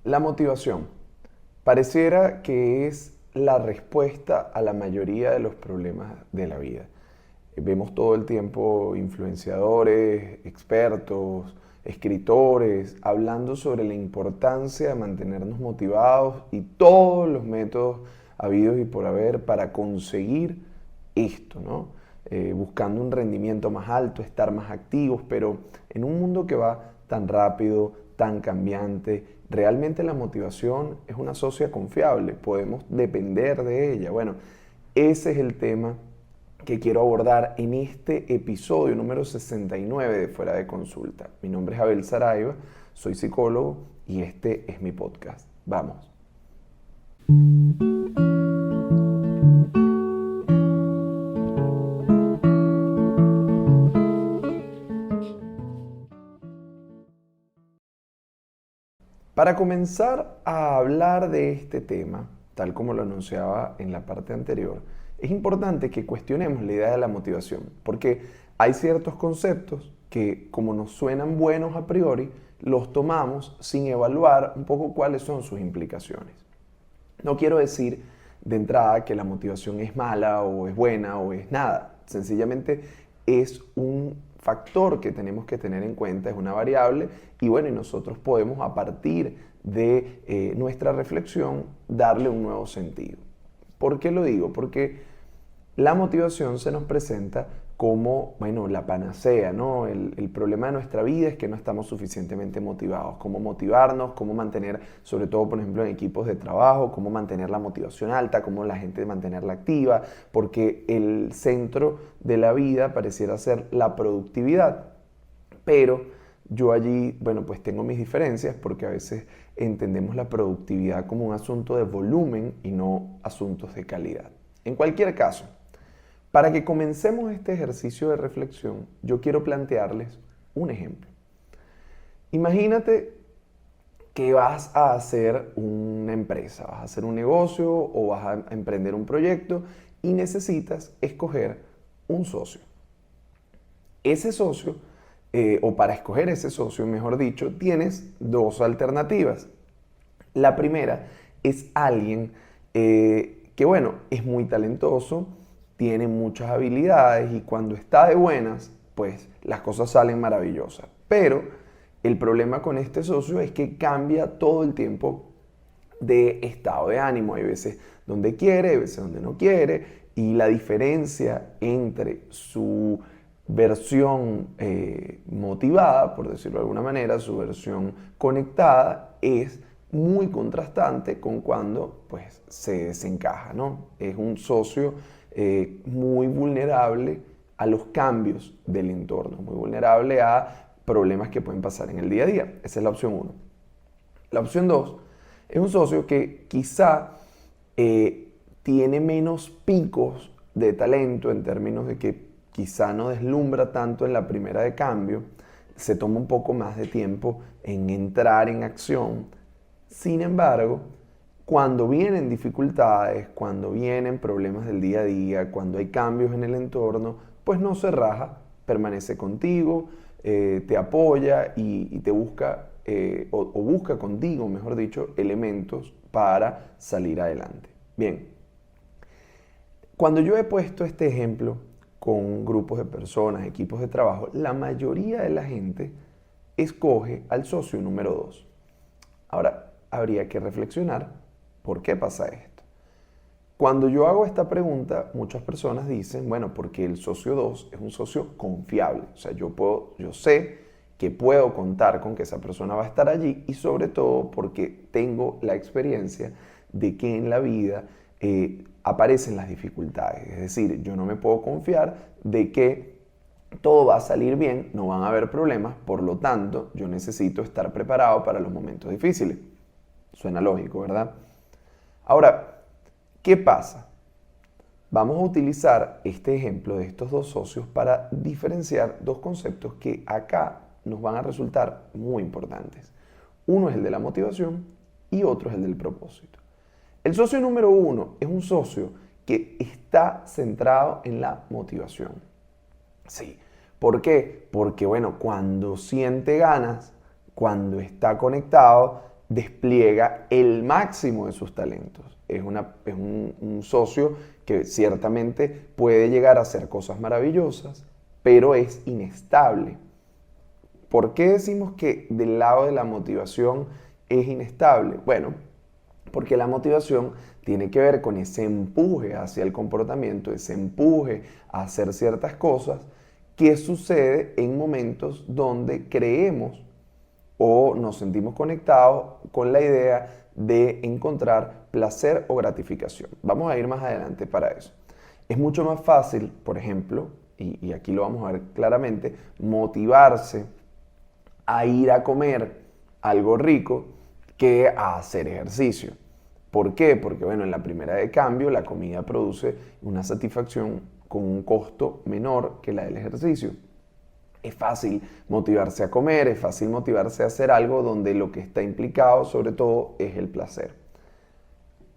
La motivación. Pareciera que es la respuesta a la mayoría de los problemas de la vida. Vemos todo el tiempo influenciadores, expertos, escritores, hablando sobre la importancia de mantenernos motivados y todos los métodos habidos y por haber para conseguir esto, ¿no? Buscando un rendimiento más alto, estar más activos, pero en un mundo que va tan rápido, tan cambiante, realmente la motivación es una socia confiable, podemos depender de ella. Bueno, ese es el tema que quiero abordar en este episodio número 69 de Fuera de Consulta. Mi nombre es Abel Saraiva, soy psicólogo y este es mi podcast. Vamos. Para comenzar a hablar de este tema, tal como lo anunciaba en la parte anterior, es importante que cuestionemos la idea de la motivación, porque hay ciertos conceptos que, como nos suenan buenos a priori, los tomamos sin evaluar un poco cuáles son sus implicaciones. No quiero decir de entrada que la motivación es mala o es buena o es nada, sencillamente es un factor que tenemos que tener en cuenta, es una variable y bueno, y nosotros podemos a partir de nuestra reflexión darle un nuevo sentido. ¿Por qué lo digo? Porque la motivación se nos presenta como, bueno, la panacea, ¿no? El problema de nuestra vida es que no estamos suficientemente motivados. ¿Cómo motivarnos? ¿Cómo mantener, sobre todo, por ejemplo, en equipos de trabajo, cómo mantener la motivación alta? ¿Cómo la gente mantenerla activa? Porque el centro de la vida pareciera ser la productividad. Pero yo allí, bueno, pues tengo mis diferencias porque a veces entendemos la productividad como un asunto de volumen y no asuntos de calidad. En cualquier caso, para que comencemos este ejercicio de reflexión, yo quiero plantearles un ejemplo. Imagínate que vas a hacer una empresa, vas a hacer un negocio o vas a emprender un proyecto y necesitas escoger un socio. Ese socio, o para escoger ese socio, mejor dicho, tienes dos alternativas. La primera es alguien que, bueno, es muy talentoso, tiene muchas habilidades y cuando está de buenas, pues las cosas salen maravillosas. Pero el problema con este socio es que cambia todo el tiempo de estado de ánimo. Hay veces donde quiere, hay veces donde no quiere. Y la diferencia entre su versión motivada, por decirlo de alguna manera, su versión conectada, es muy contrastante con cuando pues, se desencaja, ¿no? Es un socio muy vulnerable a los cambios del entorno, muy vulnerable a problemas que pueden pasar en el día a día. Esa es la opción 1. La opción 2 es un socio que quizá tiene menos picos de talento en términos de que quizá no deslumbra tanto en la primera de cambio, se toma un poco más de tiempo en entrar en acción. Sin embargo, cuando vienen dificultades, cuando vienen problemas del día a día, cuando hay cambios en el entorno, pues no se raja, permanece contigo, te apoya y te busca, o busca contigo, mejor dicho, elementos para salir adelante. Bien, cuando yo he puesto este ejemplo con grupos de personas, equipos de trabajo, la mayoría de la gente escoge al socio número 2. Ahora, habría que reflexionar por qué pasa esto. Cuando yo hago esta pregunta, muchas personas dicen, bueno, porque el socio 2 es un socio confiable. O sea, yo sé que puedo contar con que esa persona va a estar allí y sobre todo porque tengo la experiencia de que en la vida aparecen las dificultades. Es decir, yo no me puedo confiar de que todo va a salir bien, no van a haber problemas, por lo tanto, yo necesito estar preparado para los momentos difíciles. Suena lógico, ¿verdad? Ahora, ¿qué pasa? Vamos a utilizar este ejemplo de estos dos socios para diferenciar dos conceptos que acá nos van a resultar muy importantes. Uno es el de la motivación y otro es el del propósito. El socio número 1 es un socio que está centrado en la motivación. Sí. ¿Por qué? Porque, bueno, cuando siente ganas, cuando está conectado, despliega el máximo de sus talentos. Es un socio que ciertamente puede llegar a hacer cosas maravillosas, pero es inestable. ¿Por qué decimos que del lado de la motivación es inestable? Bueno, porque la motivación tiene que ver con ese empuje hacia el comportamiento, ese empuje a hacer ciertas cosas que sucede en momentos donde creemos o nos sentimos conectados con la idea de encontrar placer o gratificación. Vamos a ir más adelante para eso. Es mucho más fácil, por ejemplo, y aquí lo vamos a ver claramente, motivarse a ir a comer algo rico que a hacer ejercicio. ¿Por qué? Porque bueno, en la primera de cambio la comida produce una satisfacción con un costo menor que la del ejercicio. Es fácil motivarse a comer, es fácil motivarse a hacer algo donde lo que está implicado sobre todo es el placer.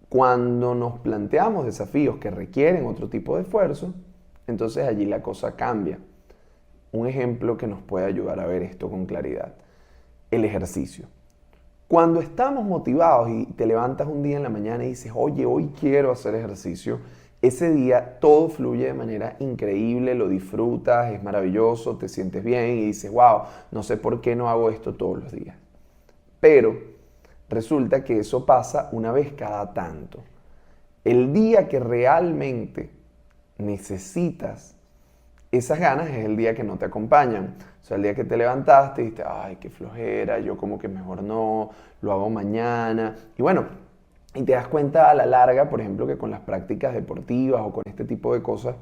Cuando nos planteamos desafíos que requieren otro tipo de esfuerzo, entonces allí la cosa cambia. Un ejemplo que nos puede ayudar a ver esto con claridad: el ejercicio. Cuando estamos motivados y te levantas un día en la mañana y dices, oye, hoy quiero hacer ejercicio, ese día todo fluye de manera increíble, lo disfrutas, es maravilloso, te sientes bien y dices, wow, no sé por qué no hago esto todos los días. Pero resulta que eso pasa una vez cada tanto. El día que realmente necesitas esas ganas es el día que no te acompañan. O sea, el día que te levantaste y dijiste, ay, qué flojera, yo como que mejor no, lo hago mañana. Y bueno, y te das cuenta a la larga, por ejemplo, que con las prácticas deportivas o con este tipo de cosas,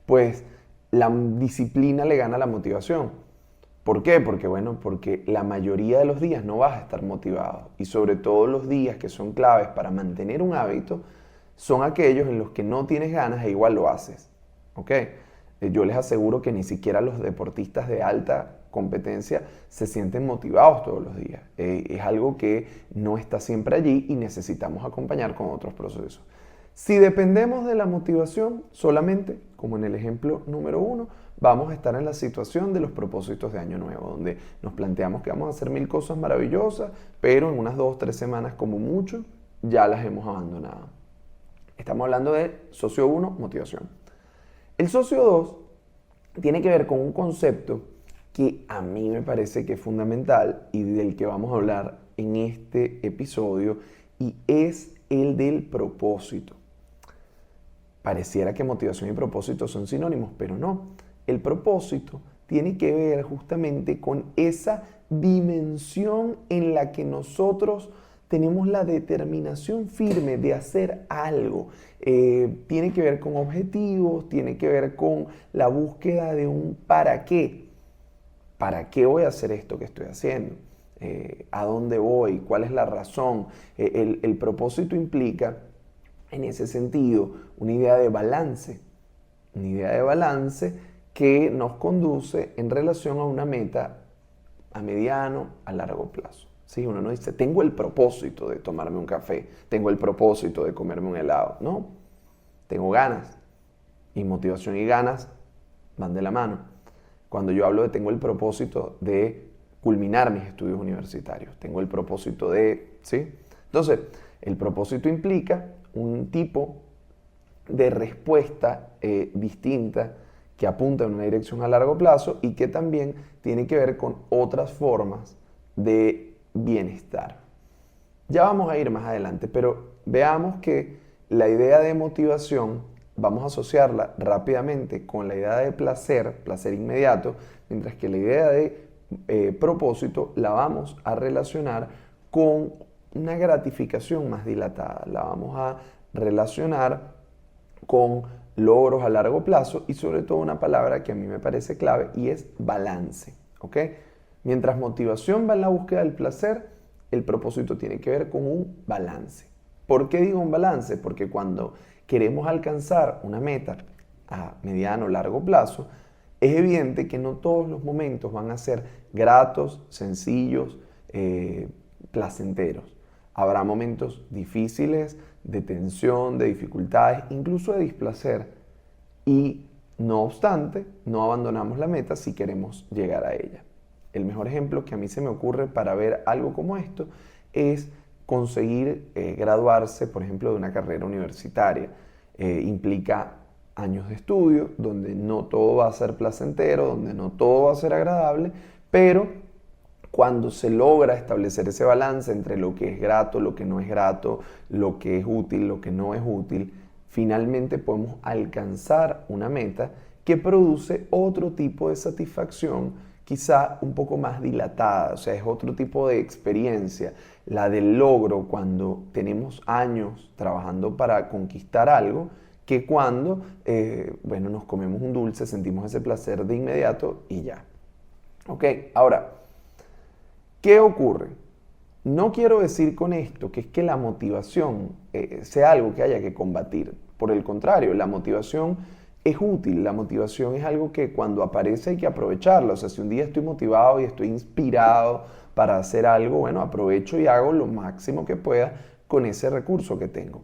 pues la disciplina le gana a la motivación. ¿Por qué? Porque bueno, porque la mayoría de los días no vas a estar motivado. Y sobre todo los días que son claves para mantener un hábito, son aquellos en los que no tienes ganas e igual lo haces. ¿Ok? Yo les aseguro que ni siquiera los deportistas de alta competencia se sienten motivados todos los días. Es algo que no está siempre allí y necesitamos acompañar con otros procesos. Si dependemos de la motivación solamente, como en el ejemplo número 1, vamos a estar en la situación de los propósitos de Año Nuevo, donde nos planteamos que vamos a hacer 1000 cosas maravillosas, pero en unas 2 o 3 semanas como mucho ya las hemos abandonado. Estamos hablando de socio 1, motivación. El socio 2 tiene que ver con un concepto que a mí me parece que es fundamental y del que vamos a hablar en este episodio, y es el del propósito. Pareciera que motivación y propósito son sinónimos, pero no. El propósito tiene que ver justamente con esa dimensión en la que nosotros tenemos la determinación firme de hacer algo. Tiene que ver con objetivos, tiene que ver con la búsqueda de un para qué. ¿Para qué voy a hacer esto que estoy haciendo? ¿A dónde voy? ¿Cuál es la razón? El propósito implica, en ese sentido, una idea de balance. Una idea de balance que nos conduce en relación a una meta a mediano, a largo plazo. ¿Sí? Uno no dice, tengo el propósito de tomarme un café, tengo el propósito de comerme un helado. No, tengo ganas. Y motivación y ganas van de la mano. Cuando yo hablo de tengo el propósito de culminar mis estudios universitarios, tengo el propósito de, ¿sí? Entonces, el propósito implica un tipo de respuesta distinta que apunta en una dirección a largo plazo y que también tiene que ver con otras formas de bienestar. Ya vamos a ir más adelante, pero veamos que la idea de motivación vamos a asociarla rápidamente con la idea de placer, placer inmediato, mientras que la idea de propósito la vamos a relacionar con una gratificación más dilatada, la vamos a relacionar con logros a largo plazo y sobre todo una palabra que a mí me parece clave y es balance. ¿Ok? Mientras motivación va en la búsqueda del placer, el propósito tiene que ver con un balance. ¿Por qué digo un balance? Porque cuando queremos alcanzar una meta a mediano o largo plazo, es evidente que no todos los momentos van a ser gratos, sencillos, placenteros. Habrá momentos difíciles, de tensión, de dificultades, incluso de displacer. Y no obstante, no abandonamos la meta si queremos llegar a ella. El mejor ejemplo que a mí se me ocurre para ver algo como esto es conseguir graduarse, por ejemplo, de una carrera universitaria. Implica años de estudio, donde no todo va a ser placentero, donde no todo va a ser agradable, pero cuando se logra establecer ese balance entre lo que es grato, lo que no es grato, lo que es útil, lo que no es útil, finalmente podemos alcanzar una meta que produce otro tipo de satisfacción, quizá un poco más dilatada, o sea, es otro tipo de experiencia, la del logro cuando tenemos años trabajando para conquistar algo, que cuando, bueno, nos comemos un dulce, sentimos ese placer de inmediato y ya. Ok, ahora, ¿qué ocurre? No quiero decir con esto que es que la motivación sea algo que haya que combatir. Por el contrario, la motivación es útil, la motivación es algo que cuando aparece hay que aprovecharla. O sea, si un día estoy motivado y estoy inspirado para hacer algo, bueno, aprovecho y hago lo máximo que pueda con ese recurso que tengo.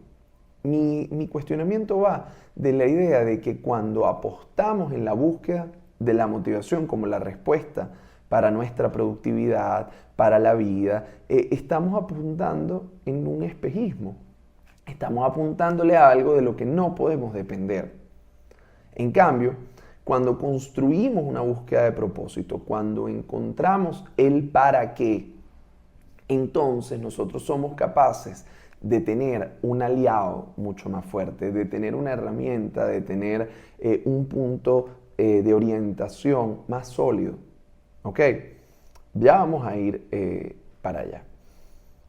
Mi cuestionamiento va de la idea de que cuando apostamos en la búsqueda de la motivación como la respuesta para nuestra productividad, para la vida, estamos apuntando en un espejismo. Estamos apuntándole a algo de lo que no podemos depender. En cambio, cuando construimos una búsqueda de propósito, cuando encontramos el para qué, entonces nosotros somos capaces de tener un aliado mucho más fuerte, de tener una herramienta, de tener un punto de orientación más sólido. ¿Ok? Ya vamos a ir para allá.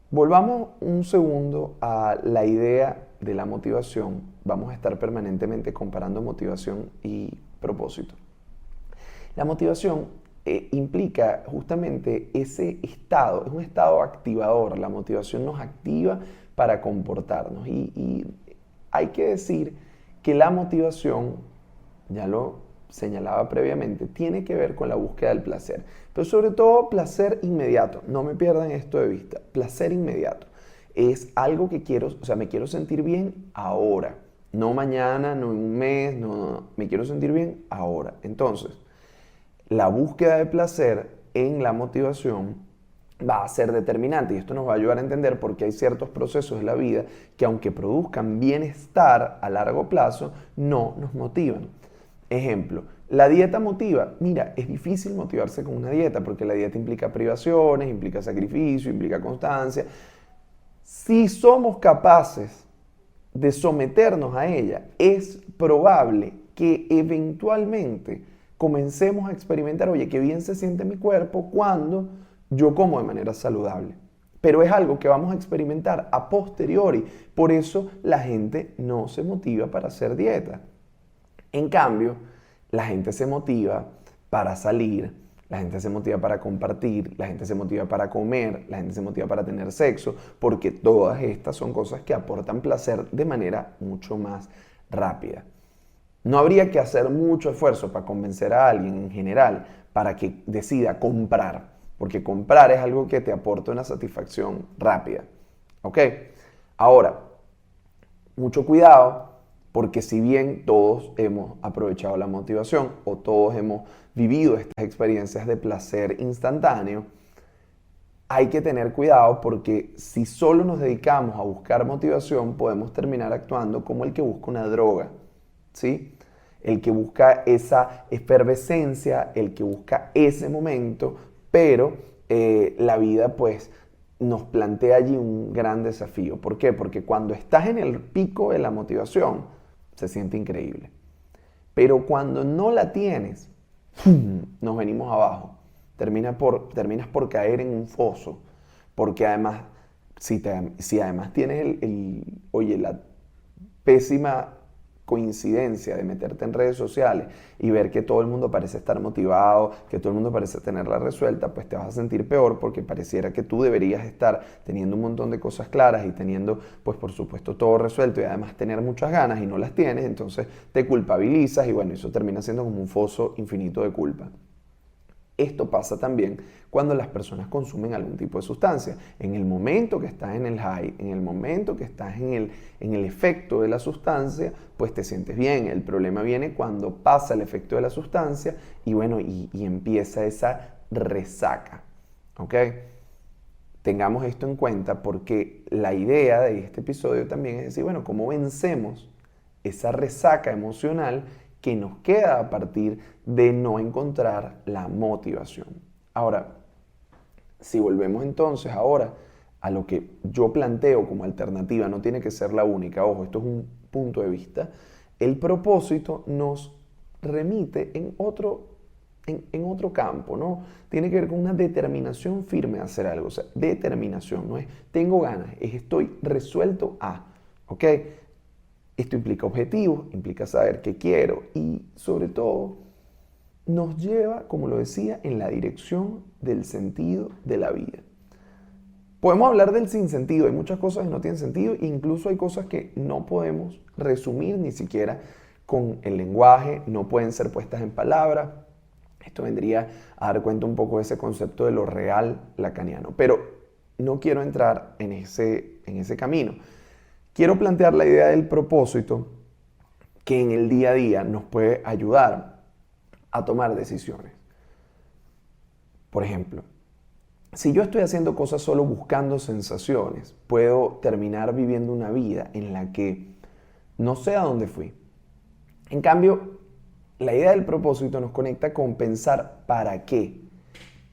Volvamos un segundo a la idea de la motivación. Vamos a estar permanentemente comparando motivación y propósito. La motivación implica justamente ese estado, es un estado activador. La motivación nos activa para comportarnos. Y hay que decir que la motivación, ya lo señalaba previamente, tiene que ver con la búsqueda del placer. Pero sobre todo placer inmediato. No me pierdan esto de vista. Placer inmediato. Es algo que quiero, o sea, me quiero sentir bien ahora. No mañana, no en un mes, no. Me quiero sentir bien ahora. Entonces, la búsqueda de placer en la motivación va a ser determinante y esto nos va a ayudar a entender por qué hay ciertos procesos de la vida que aunque produzcan bienestar a largo plazo, no nos motivan. Ejemplo, la dieta motiva. Mira, es difícil motivarse con una dieta porque la dieta implica privaciones, implica sacrificio, implica constancia. Si somos capaces de someternos a ella, es probable que eventualmente comencemos a experimentar, oye, qué bien se siente mi cuerpo cuando yo como de manera saludable. Pero es algo que vamos a experimentar a posteriori. Por eso la gente no se motiva para hacer dieta. En cambio, la gente se motiva para salir, la gente se motiva para compartir, la gente se motiva para comer, la gente se motiva para tener sexo, porque todas estas son cosas que aportan placer de manera mucho más rápida. No habría que hacer mucho esfuerzo para convencer a alguien en general para que decida comprar, porque comprar es algo que te aporta una satisfacción rápida. ¿Ok? Ahora, mucho cuidado, porque si bien todos hemos aprovechado la motivación o todos hemos vivido estas experiencias de placer instantáneo, hay que tener cuidado porque si solo nos dedicamos a buscar motivación, podemos terminar actuando como el que busca una droga, ¿sí? El que busca esa efervescencia, el que busca ese momento, pero la vida pues nos plantea allí un gran desafío. ¿Por qué? Porque cuando estás en el pico de la motivación, se siente increíble. Pero cuando no la tienes, nos venimos abajo. Terminas por caer en un foso. Porque además, si además tienes la pésima coincidencia de meterte en redes sociales y ver que todo el mundo parece estar motivado, que todo el mundo parece tenerla resuelta, pues te vas a sentir peor porque pareciera que tú deberías estar teniendo un montón de cosas claras y teniendo, pues por supuesto, todo resuelto y además tener muchas ganas y no las tienes, entonces te culpabilizas y bueno, eso termina siendo como un foso infinito de culpa. Esto pasa también cuando las personas consumen algún tipo de sustancia. En el momento que estás en el high, en el momento que estás en el efecto de la sustancia, pues te sientes bien. El problema viene cuando pasa el efecto de la sustancia y bueno, y empieza esa resaca. ¿Ok? tengamos esto en cuenta porque la idea de este episodio también es decir, bueno, ¿cómo vencemos esa resaca emocional que nos queda a partir de no encontrar la motivación? Ahora, si volvemos entonces ahora a lo que yo planteo como alternativa, no tiene que ser la única, ojo, esto es un punto de vista, el propósito nos remite en otro campo, ¿no? Tiene que ver con una determinación firme de hacer algo, o sea, determinación, no es tengo ganas, es estoy resuelto a, ¿ok? Esto implica objetivos, implica saber qué quiero y sobre todo nos lleva, como lo decía, en la dirección del sentido de la vida. Podemos hablar del sinsentido, hay muchas cosas que no tienen sentido, incluso hay cosas que no podemos resumir ni siquiera con el lenguaje, no pueden ser puestas en palabras. Esto vendría a dar cuenta un poco de ese concepto de lo real lacaniano, pero no quiero entrar en ese camino. Quiero plantear la idea del propósito que en el día a día nos puede ayudar a tomar decisiones. Por ejemplo, si yo estoy haciendo cosas solo buscando sensaciones, puedo terminar viviendo una vida en la que no sé a dónde fui. En cambio, la idea del propósito nos conecta con pensar para qué.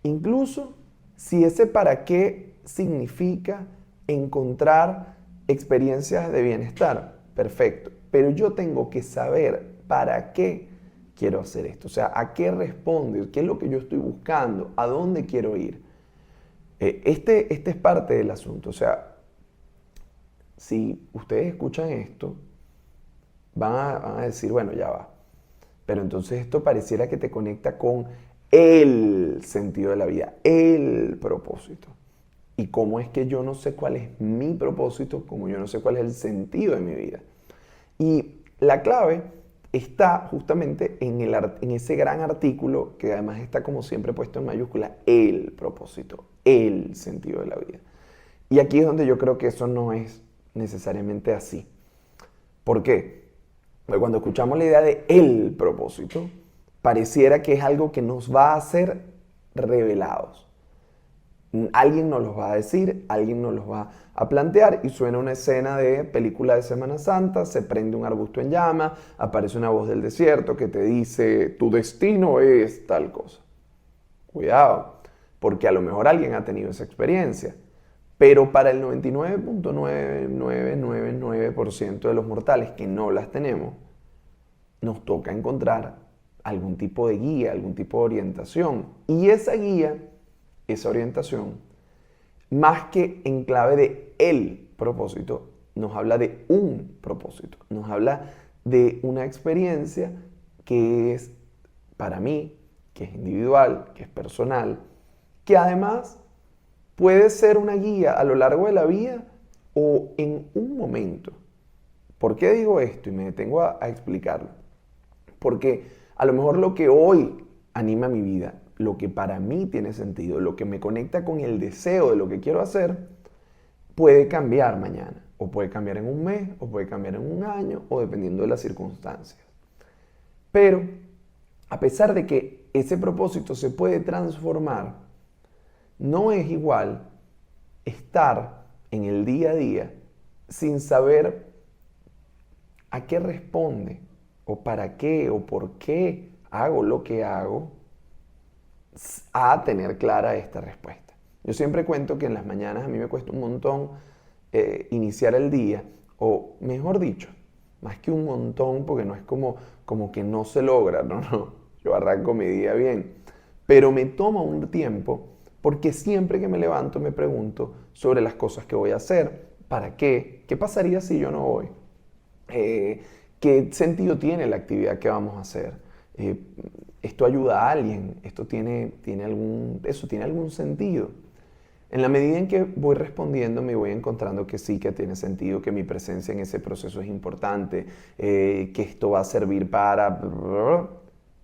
Incluso si ese para qué significa encontrar experiencias de bienestar, perfecto. Pero yo tengo que saber para qué quiero hacer esto. O sea, a qué responde, qué es lo que yo estoy buscando, a dónde quiero ir. Este es parte del asunto. O sea, si ustedes escuchan esto, van a decir, bueno, ya va. Pero entonces esto pareciera que te conecta con el sentido de la vida, el propósito. Y cómo es que yo no sé cuál es mi propósito, como yo no sé cuál es el sentido de mi vida. Y la clave está justamente en ese gran artículo que además está como siempre puesto en mayúscula, el propósito, el sentido de la vida. Y aquí es donde yo creo que eso no es necesariamente así. ¿Por qué? Porque cuando escuchamos la idea de el propósito, pareciera que es algo que nos va a hacer revelados. Alguien nos los va a decir, alguien nos los va a plantear y suena una escena de película de Semana Santa, se prende un arbusto en llama, aparece una voz del desierto que te dice tu destino es tal cosa. Cuidado, porque a lo mejor alguien ha tenido esa experiencia, pero para el 99.9999% de los mortales que no las tenemos, nos toca encontrar algún tipo de guía, algún tipo de orientación. Y esa guía, esa orientación, más que en clave de el propósito, nos habla de un propósito, nos habla de una experiencia que es para mí, que es individual, que es personal, que además puede ser una guía a lo largo de la vida o en un momento. ¿Por qué digo esto? Y me detengo a explicarlo. Porque a lo mejor lo que hoy anima mi vida, lo que para mí tiene sentido, lo que me conecta con el deseo de lo que quiero hacer, puede cambiar mañana, o puede cambiar en un mes, o puede cambiar en un año, o dependiendo de las circunstancias. Pero, a pesar de que ese propósito se puede transformar, no es igual estar en el día a día sin saber a qué responde, o para qué, o por qué hago lo que hago, a tener clara esta respuesta. Yo siempre cuento que en las mañanas a mí me cuesta un montón iniciar el día, o mejor dicho, más que un montón, porque no es como que no se logra, no, yo arranco mi día bien, pero me toma un tiempo porque siempre que me levanto me pregunto sobre las cosas que voy a hacer, ¿para qué? ¿Qué pasaría si yo no voy? ¿Qué sentido tiene la actividad que vamos a hacer? ¿Esto ayuda a alguien? ¿Esto tiene algún sentido? En la medida en que voy respondiendo, me voy encontrando que sí, que tiene sentido, que mi presencia en ese proceso es importante, que esto va a servir para...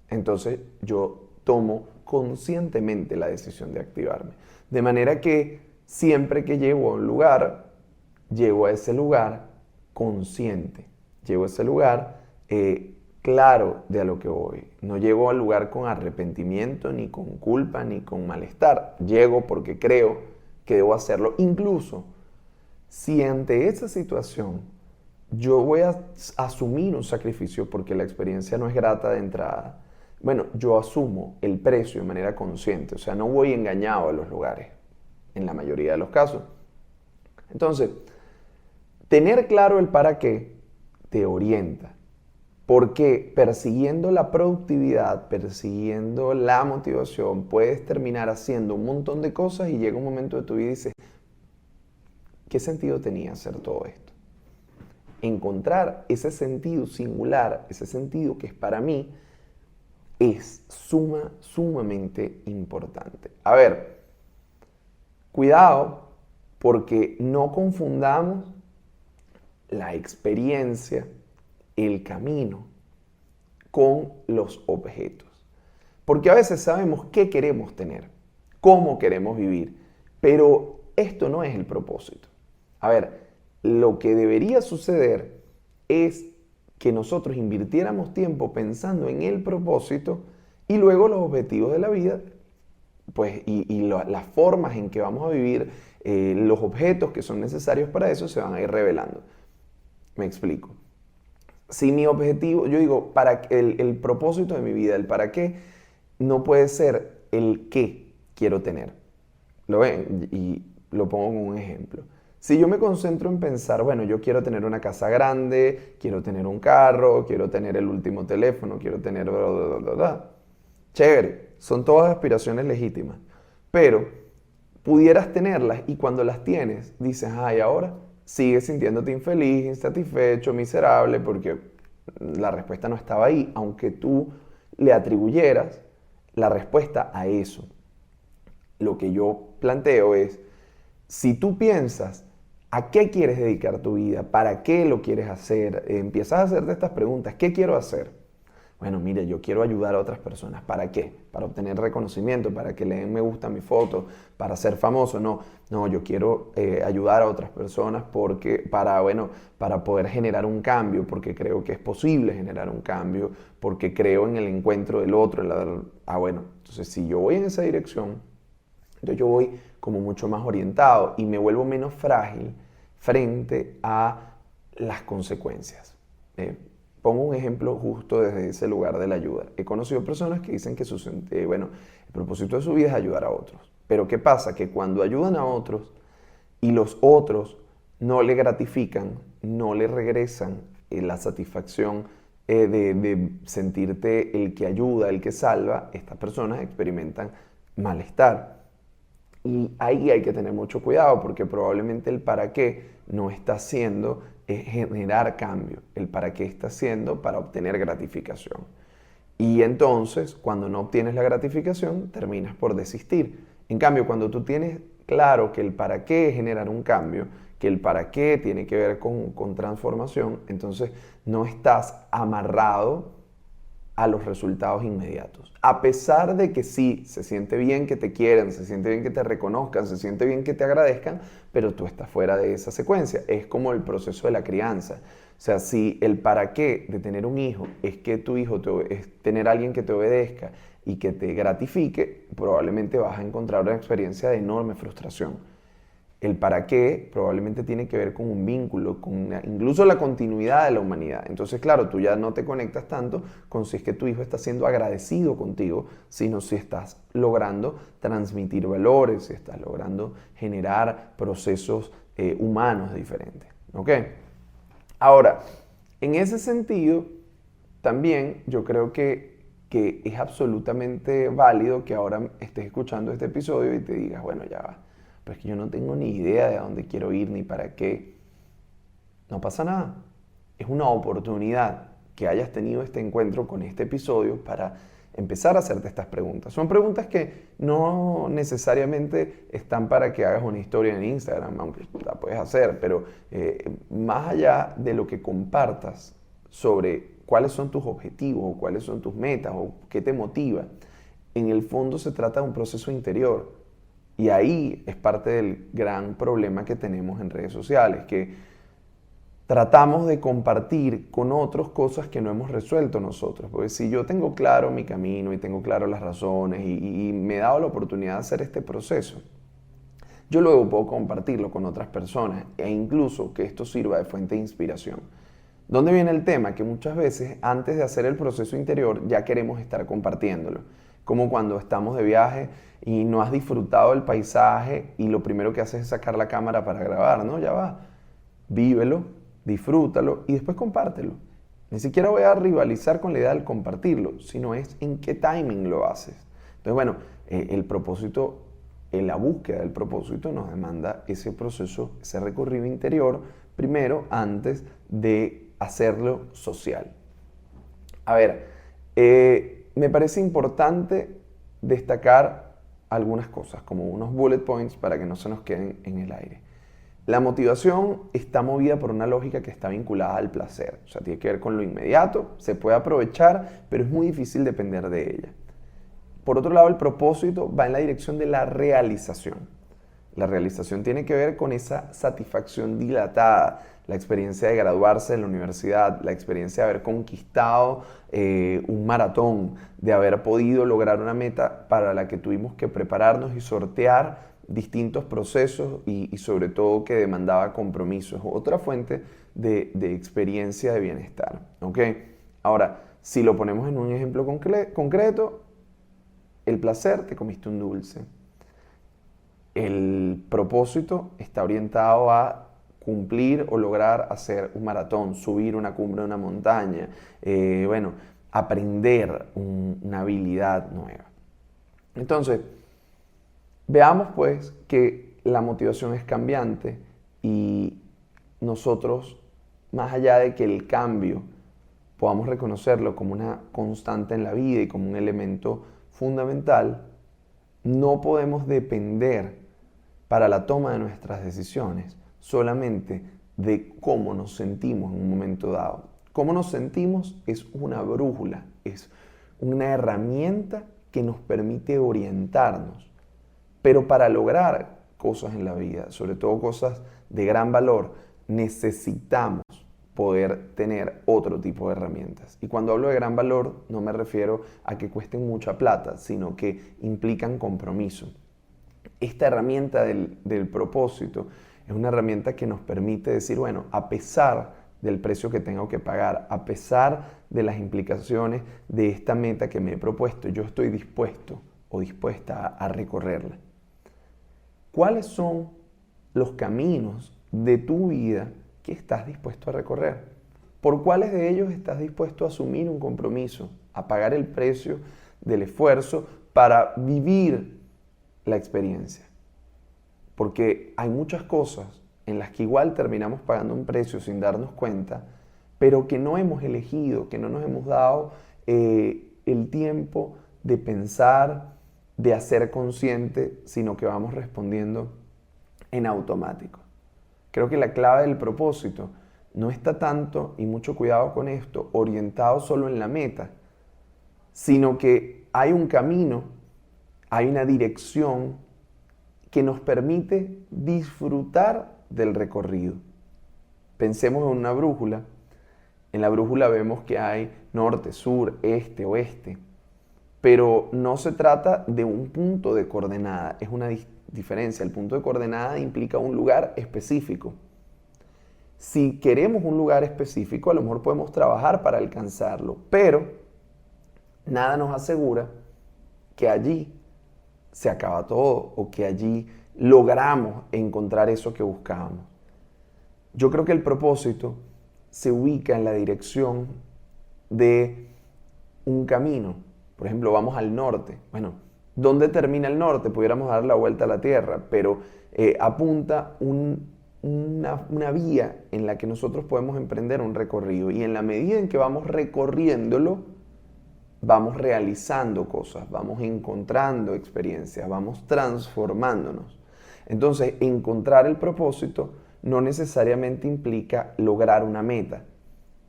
Entonces yo tomo conscientemente la decisión de activarme. De manera que siempre que llego a un lugar, llego a ese lugar consciente. Llego a ese lugar claro de a lo que voy. No llego al lugar con arrepentimiento, ni con culpa, ni con malestar. Llego porque creo que debo hacerlo. Incluso si ante esa situación yo voy a asumir un sacrificio porque la experiencia no es grata de entrada, bueno, yo asumo el precio de manera consciente, o sea, no voy engañado a los lugares, en la mayoría de los casos. Entonces, tener claro el para qué te orienta, porque persiguiendo la productividad, persiguiendo la motivación, puedes terminar haciendo un montón de cosas y llega un momento de tu vida y dices, ¿qué sentido tenía hacer todo esto? Encontrar ese sentido singular, ese sentido que es para mí, es sumamente importante. A ver, cuidado porque no confundamos la experiencia, el camino, con los objetos. Porque a veces sabemos qué queremos tener, cómo queremos vivir, pero esto no es el propósito. A ver, lo que debería suceder es que nosotros invirtiéramos tiempo pensando en el propósito y luego los objetivos de la vida, pues, las formas en que vamos a vivir, los objetos que son necesarios para eso se van a ir revelando. Me explico. Si mi objetivo, yo digo, para el propósito de mi vida, el para qué, no puede ser el qué quiero tener. ¿Lo ven? Y lo pongo como un ejemplo. Si yo me concentro en pensar, bueno, yo quiero tener una casa grande, quiero tener un carro, quiero tener el último teléfono, quiero tener... Bla, bla, bla, bla. Chévere, son todas aspiraciones legítimas, pero pudieras tenerlas y cuando las tienes, dices, ay, ahora sigues sintiéndote infeliz, insatisfecho, miserable, porque la respuesta no estaba ahí, aunque tú le atribuyeras la respuesta a eso. Lo que yo planteo es, si tú piensas a qué quieres dedicar tu vida, para qué lo quieres hacer, empiezas a hacerte estas preguntas, ¿qué quiero hacer? Bueno, mire, yo quiero ayudar a otras personas. ¿Para qué? Para obtener reconocimiento, para que le den me gusta a mi foto, para ser famoso. No, yo quiero ayudar a otras personas para poder generar un cambio, porque creo que es posible generar un cambio, porque creo en el encuentro del otro. Bueno, entonces si yo voy en esa dirección, entonces yo voy como mucho más orientado y me vuelvo menos frágil frente a las consecuencias. Pongo un ejemplo justo desde ese lugar de la ayuda. He conocido personas que dicen que el propósito de su vida es ayudar a otros. Pero ¿qué pasa? Que cuando ayudan a otros y los otros no le gratifican, no le regresan la satisfacción de sentirte el que ayuda, el que salva, estas personas experimentan malestar. Y ahí hay que tener mucho cuidado porque probablemente el para qué no está haciendo es generar cambio. El para qué está haciendo para obtener gratificación. Y entonces, cuando no obtienes la gratificación, terminas por desistir. En cambio, cuando tú tienes claro que el para qué es generar un cambio, que el para qué tiene que ver con transformación, entonces no estás amarrado a los resultados inmediatos. A pesar de que sí, se siente bien que te quieran, se siente bien que te reconozcan, se siente bien que te agradezcan, pero tú estás fuera de esa secuencia. Es como el proceso de la crianza. O sea, si el para qué de tener un hijo es que tu hijo es tener a alguien que te obedezca y que te gratifique, probablemente vas a encontrar una experiencia de enorme frustración. El para qué probablemente tiene que ver con un vínculo, incluso la continuidad de la humanidad. Entonces, claro, tú ya no te conectas tanto con si es que tu hijo está siendo agradecido contigo, sino si estás logrando transmitir valores, si estás logrando generar procesos humanos diferentes. ¿Ok? Ahora, en ese sentido, también yo creo que es absolutamente válido que ahora estés escuchando este episodio y te digas, bueno, ya va. Pero es que yo no tengo ni idea de a dónde quiero ir ni para qué. No pasa nada. Es una oportunidad que hayas tenido este encuentro con este episodio para empezar a hacerte estas preguntas. Son preguntas que no necesariamente están para que hagas una historia en Instagram, aunque la puedes hacer, pero más allá de lo que compartas sobre cuáles son tus objetivos o cuáles son tus metas o qué te motiva, en el fondo se trata de un proceso interior. Y ahí es parte del gran problema que tenemos en redes sociales, que tratamos de compartir con otros cosas que no hemos resuelto nosotros. Porque si yo tengo claro mi camino y tengo claro las razones y me he dado la oportunidad de hacer este proceso, yo luego puedo compartirlo con otras personas e incluso que esto sirva de fuente de inspiración. ¿Dónde viene el tema? Que muchas veces antes de hacer el proceso interior ya queremos estar compartiéndolo. Como cuando estamos de viaje y no has disfrutado del paisaje y lo primero que haces es sacar la cámara para grabar, ¿no? Ya va. Vívelo, disfrútalo y después compártelo. Ni siquiera voy a rivalizar con la idea del compartirlo, sino es en qué timing lo haces. Entonces, bueno, el propósito, la búsqueda del propósito nos demanda ese proceso, ese recorrido interior, primero antes de hacerlo social. A ver, me parece importante destacar algunas cosas, como unos bullet points para que no se nos queden en el aire. La motivación está movida por una lógica que está vinculada al placer. O sea, tiene que ver con lo inmediato, se puede aprovechar, pero es muy difícil depender de ella. Por otro lado, el propósito va en la dirección de la realización. La realización tiene que ver con esa satisfacción dilatada, la experiencia de graduarse en la universidad, la experiencia de haber conquistado un maratón, de haber podido lograr una meta para la que tuvimos que prepararnos y sortear distintos procesos y sobre todo que demandaba compromisos. Otra fuente de experiencia de bienestar. ¿Ok? Ahora, si lo ponemos en un ejemplo concreto, el placer, te comiste un dulce. El propósito está orientado a cumplir o lograr hacer un maratón, subir una cumbre de una montaña, aprender una habilidad nueva. Entonces, veamos pues que la motivación es cambiante y nosotros, más allá de que el cambio podamos reconocerlo como una constante en la vida y como un elemento fundamental, no podemos depender para la toma de nuestras decisiones solamente de cómo nos sentimos en un momento dado. Cómo nos sentimos es una brújula, es una herramienta que nos permite orientarnos. Pero para lograr cosas en la vida, sobre todo cosas de gran valor, necesitamos poder tener otro tipo de herramientas. Y cuando hablo de gran valor, no me refiero a que cuesten mucha plata, sino que implican compromiso. Esta herramienta del propósito es una herramienta que nos permite decir, bueno, a pesar del precio que tengo que pagar, a pesar de las implicaciones de esta meta que me he propuesto, yo estoy dispuesto o dispuesta a recorrerla. ¿Cuáles son los caminos de tu vida que estás dispuesto a recorrer? ¿Por cuáles de ellos estás dispuesto a asumir un compromiso, a pagar el precio del esfuerzo para vivir la experiencia? Porque hay muchas cosas en las que igual terminamos pagando un precio sin darnos cuenta, pero que no hemos elegido, que no nos hemos dado el tiempo de pensar, de hacer consciente, sino que vamos respondiendo en automático. Creo que la clave del propósito no está tanto, y mucho cuidado con esto, orientado solo en la meta, sino que hay un camino, hay una dirección que nos permite disfrutar del recorrido. Pensemos en una brújula. En la brújula vemos que hay norte, sur, este, oeste. Pero no se trata de un punto de coordenada, es una diferencia. El punto de coordenada implica un lugar específico. Si queremos un lugar específico, a lo mejor podemos trabajar para alcanzarlo, pero nada nos asegura que allí se acaba todo o que allí logramos encontrar eso que buscábamos. Yo creo que el propósito se ubica en la dirección de un camino. Por ejemplo, vamos al norte. Bueno, ¿dónde termina el norte? Pudiéramos dar la vuelta a la Tierra, pero apunta una vía en la que nosotros podemos emprender un recorrido. Y en la medida en que vamos recorriéndolo, vamos realizando cosas, vamos encontrando experiencias, vamos transformándonos. Entonces, encontrar el propósito no necesariamente implica lograr una meta.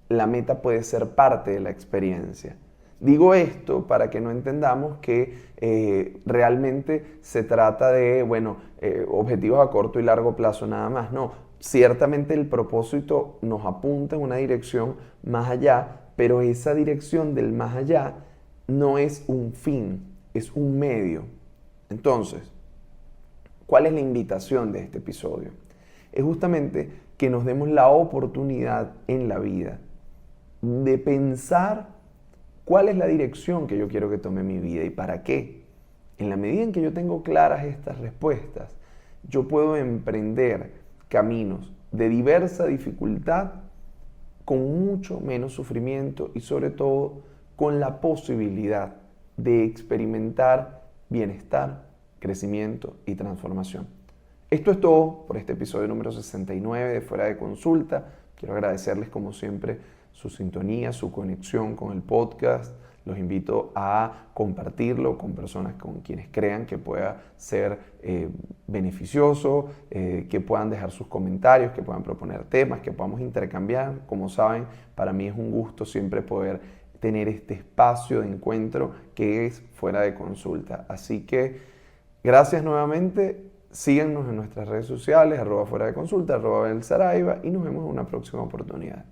La meta puede ser parte de la experiencia. Digo esto para que no entendamos que realmente se trata de, objetivos a corto y largo plazo nada más. No, ciertamente el propósito nos apunta en una dirección más allá, pero esa dirección del más allá no es un fin, es un medio. Entonces, ¿Cuál es la invitación de este episodio? Es justamente que nos demos la oportunidad en la vida de pensar cuál es la dirección que yo quiero que tome mi vida y para qué. En la medida en que yo tengo claras estas respuestas, yo puedo emprender caminos de diversa dificultad con mucho menos sufrimiento y sobre todo con la posibilidad de experimentar bienestar, crecimiento y transformación. Esto es todo por este episodio número 69 de Fuera de Consulta. Quiero agradecerles como siempre su sintonía, su conexión con el podcast. Los invito a compartirlo con personas con quienes crean que pueda ser beneficioso, que puedan dejar sus comentarios, que puedan proponer temas, que podamos intercambiar. Como saben, para mí es un gusto siempre poder tener este espacio de encuentro que es Fuera de Consulta. Así que gracias nuevamente. Síguenos en nuestras redes sociales, @fuera de consulta, @belsaraiva, y nos vemos en una próxima oportunidad.